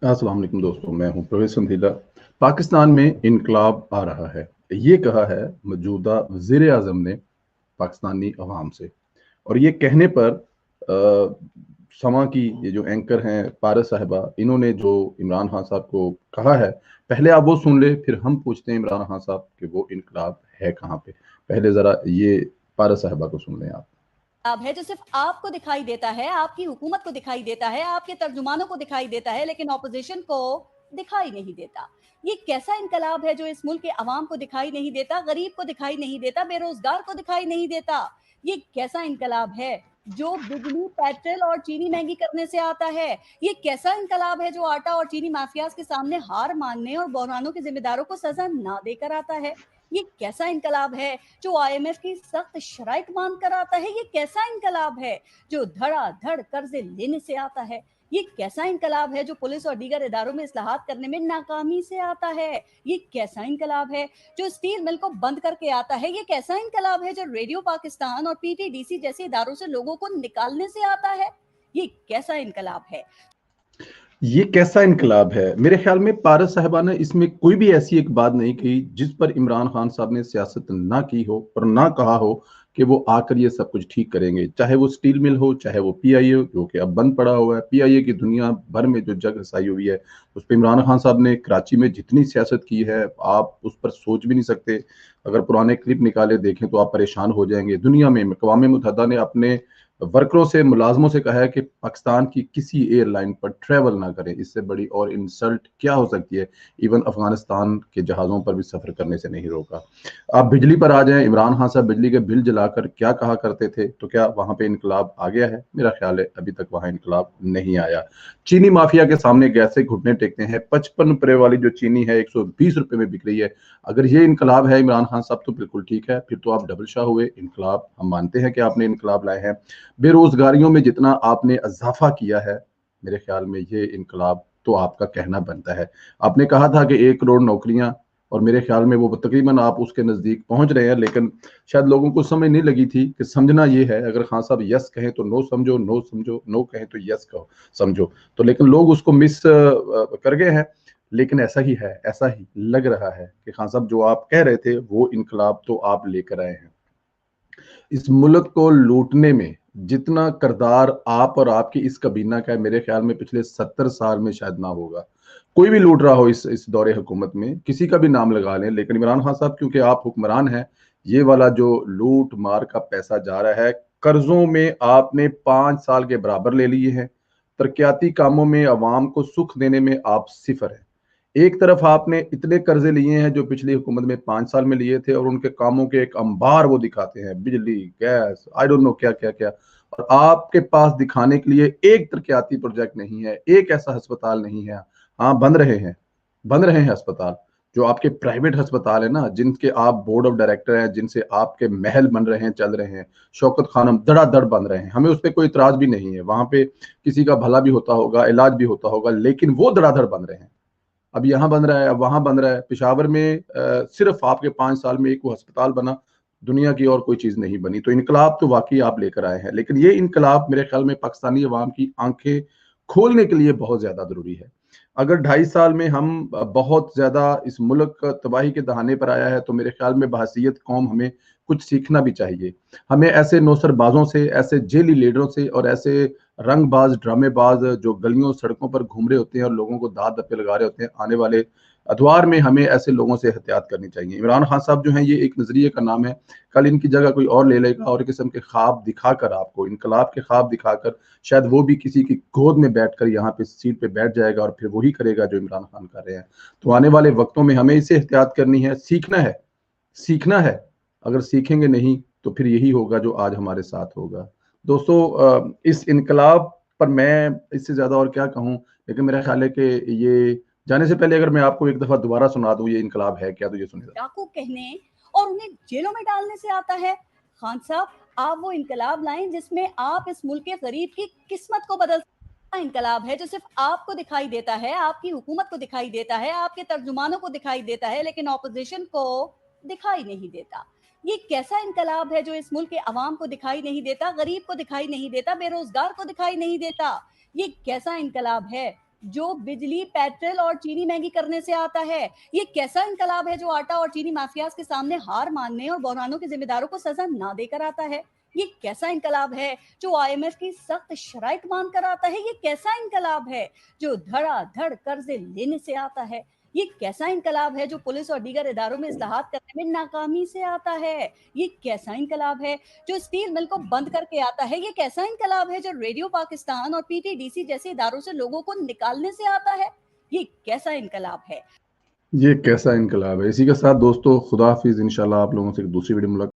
अस्सलाम वालेकुम दोस्तों, मैं हूं प्रवेश संधीला। पाकिस्तान में इनकलाब आ रहा है, ये कहा है मौजूदा वज़ीर आज़म ने पाकिस्तानी अवाम से। और ये कहने पर समा की ये जो एंकर हैं पारस साहिबा, इन्होंने जो इमरान खान साहब को कहा है, पहले आप वो सुन ले, फिर हम पूछते हैं इमरान खान साहब कि वो इनकलाब है कहाँ पे। पहले जरा ये पारस साहिबा को सुन लें आप। अब है जो सिर्फ आपको दिखाई देता है, आपकी हुकूमत को दिखाई देता है, आपके तर्जुमानों को दिखाई देता है, लेकिन ऑपोजिशन को दिखाई नहीं देता। ये कैसा इनकलाब है जो इस मुल्क के अवाम को दिखाई नहीं देता, गरीब को दिखाई नहीं देता, बेरोजगार को दिखाई नहीं देता। ये कैसा इनकलाब है जो बिजली, पेट्रोल और चीनी महंगी करने से आता है। ये कैसा इनकलाब है जो आटा और चीनी माफियाज के सामने हार मानने और बहरानों के जिम्मेदारों को सजा ना देकर आता है। ये कैसा इनकलाब है जो IMF की सख्त शराइत मान कर आता है। ये कैसा इनकलाब है जो धड़ाधड़ कर्जे लेने से आता है। ये कैसा इनकलाब है जो पुलिस और दीगर इदारों में इस्लाहात करने में नाकामी से आता है। ये कैसा इनकलाब है जो स्टील मिल को बंद करके आता है। ये कैसा इनकलाब है जो रेडियो पाकिस्तान और PTDC जैसे इदारों से लोगों को निकालने से आता है। ये कैसा इनकलाब है। ये कैसा इनकलाब है? मेरे ख्याल में पारस साहिबा ने इसमें कोई भी ऐसी एक बात नहीं कही जिस पर इमरान खान साहब ने सियासत ना की हो और ना कहा हो कि वो आकर ये सब कुछ ठीक करेंगे। चाहे वो स्टील मिल हो, चाहे वो PIA हो, जो कि अब बंद पड़ा हुआ है। PIA की दुनिया भर में जो जग रसाई हुई है, उस पर इमरान खान साहब ने कराची में जितनी सियासत की है, आप उस पर सोच भी नहीं सकते। अगर पुराने क्लिप निकाले देखें तो आप परेशान हो जाएंगे। दुनिया में अक़वाम मुत्तहिदा ने अपने वर्करों से, मुलाजमों से कहा है कि पाकिस्तान की किसी एयरलाइन पर ट्रेवल ना करें। इससे बड़ी और इंसल्ट क्या हो सकती है। इवन अफगानिस्तान के जहाज़ों पर भी सफ़र करने से नहीं रोका। आप बिजली पर आ जाएं। इमरान खान साहब बिजली के बिल जलाकर क्या कहा करते थे, तो क्या वहां पे इनकलाब आ गया है? मेरा ख्याल है अभी तक वहां इनकलाब नहीं आया। चीनी माफिया के सामने कैसे घुटने टेकते हैं। 55 रुपए वाली जो चीनी है 120 रुपए में बिक रही है। अगर ये इनकलाब है इमरान खान साहब, तो बिल्कुल ठीक है, फिर तो आप डबल शाह हुए। इनकलाब हम मानते हैं कि आपने इनकलाब लाए हैं। बेरोजगारियों में जितना आपने इजाफा किया है, मेरे ख्याल में ये इनकलाब तो आपका कहना बनता है। आपने कहा था कि 1 करोड़ नौकरियां, और मेरे ख्याल में वो तकरीबन आप उसके नजदीक पहुंच रहे हैं। लेकिन शायद लोगों को समझ नहीं लगी थी कि समझना ये है, अगर खान साहब यस कहें तो नो समझो, नो समझो, नो कहें तो यस कहो, समझो। तो लेकिन लोग उसको मिस कर गए हैं। लेकिन ऐसा ही है, ऐसा ही लग रहा है कि खान साहब जो आप कह रहे थे वो इनकलाब तो आप लेकर आए हैं। इस मुल्क को लूटने में जितना किरदार आप और आपकी इस कबीना का है, मेरे ख्याल में पिछले 70 साल में शायद ना होगा। कोई भी लूट रहा हो इस दौरे हुकूमत में, किसी का भी नाम लगा लें, लेकिन इमरान खान साहब क्योंकि आप हुक्मरान हैं, ये वाला जो लूट मार का पैसा जा रहा है, कर्जों में आपने 5 साल के बराबर ले लिए हैं। तरक्याती कामों में अवाम को सुख देने में आप सिफर हैं। एक तरफ आपने इतने कर्जे लिए हैं जो पिछली हुकूमत में 5 साल में लिए थे, और उनके कामों के एक अंबार वो दिखाते हैं, बिजली, गैस, आई डोंट नो क्या क्या क्या। और आपके पास दिखाने के लिए एक तरक्याती प्रोजेक्ट नहीं है, एक ऐसा अस्पताल नहीं है। हाँ, बन रहे हैं, बन रहे हैं अस्पताल। जो आपके प्राइवेट अस्पताल है ना, जिनके आप बोर्ड ऑफ डायरेक्टर हैं, जिनसे आपके महल बन रहे हैं, चल रहे हैं, शौकत खानम धड़ाधड़ बन रहे हैं, हमें उस पर कोई इतराज भी नहीं है। वहां पे किसी का भला भी होता होगा, इलाज भी होता होगा, लेकिन वो धड़ाधड़ बन रहे हैं। अब यहाँ बन रहा है, अब वहां बन रहा है। पेशावर में सिर्फ आपके 5 साल में एक वो अस्पताल बना, दुनिया की और कोई चीज नहीं बनी। तो इनकलाब तो वाकई आप लेकर आए हैं, लेकिन ये इनकलाब मेरे ख्याल में पाकिस्तानी अवाम की आंखें खोलने के लिए बहुत ज्यादा जरूरी है। अगर 2.5 साल में हम बहुत ज्यादा इस मुल्क तबाही के दहाने पर आया है, तो मेरे ख्याल में बहसीयत कौम हमें कुछ सीखना भी चाहिए। हमें ऐसे नौसरबाजों से, ऐसे जेली लीडरों से और ऐसे रंगबाज, ड्रामेबाज जो गलियों सड़कों पर घूम रहे होते हैं और लोगों को दांत दप्पे लगा रहे होते हैं, आने वाले अदवार में हमें ऐसे लोगों से एहतियात करनी चाहिए। इमरान खान साहब जो हैं, ये एक नजरिए का नाम है, कल इनकी जगह कोई और ले लेगा और किस्म के ख्वाब दिखाकर, आपको इनकलाब के ख्वाब दिखाकर, शायद वो भी किसी की गोद में बैठकर यहाँ पे सीट पे बैठ जाएगा और फिर वही करेगा जो इमरान खान कर रहे हैं। तो आने वाले वक्तों में हमें इसे एहतियात करनी है, सीखना है, सीखना है। अगर सीखेंगे नहीं तो फिर यही होगा जो आज हमारे साथ होगा। दोस्तों, इस इनकलाब पर मैं इससे ज्यादा और क्या कहूं, लेकिन मेरा ख्याल है कि ये जाने से पहले अगर मैं आपको एक दफा दोबारा सुना दूं ये इनकलाब है क्या, तो ये सुनिए। डाकू कहने और उन्हें जेलों में डालने से आता है। खान साहब, आप वो इनकलाब लाएं जिसमें आप इस मुल्क के गरीब की किस्मत को बदल। इनकलाब है जो सिर्फ आपको दिखाई देता है, आपकी हुकूमत को दिखाई देता है, आपके तर्जुमानों को दिखाई देता है, लेकिन ऑपोजिशन को दिखाई नहीं देता। ये कैसा इनकलाब है जो इस मुल्क के अवाम को दिखाई नहीं देता, गरीब को दिखाई नहीं देता, बेरोजगार को दिखाई नहीं देता। ये कैसा इनकलाब है جو بجلی پیٹرول اور چینی مہنگی کرنے سے آتا ہے؟ یہ کیسا انقلاب ہے جو آٹا اور چینی مافیاز کے سامنے ہار ماننے اور بحرانوں کے ذمہ داروں کو سزا نہ دے کر آتا ہے؟ یہ کیسا انقلاب ہے جو IMF کی سخت شرائط مان کر آتا ہے؟ یہ کیسا انقلاب ہے جو دھڑا دھڑ قرضے لینے سے آتا ہے؟ یہ کیسا انقلاب ہے جو پولیس اور دیگر اداروں میں اصلاحات کرنے میں ناکامی سے آتا ہے؟ یہ کیسا انقلاب ہے جو اسٹیل مل کو بند کر کے آتا ہے؟ یہ کیسا انقلاب ہے جو ریڈیو پاکستان اور PTDC جیسے اداروں سے لوگوں کو نکالنے سے آتا ہے؟ یہ کیسا انقلاب ہے؟ یہ کیسا انقلاب ہے؟ اسی کے ساتھ دوستو خدا حافظ، انشاءاللہ آپ لوگوں سے ایک دوسری ویڈیو ملاقات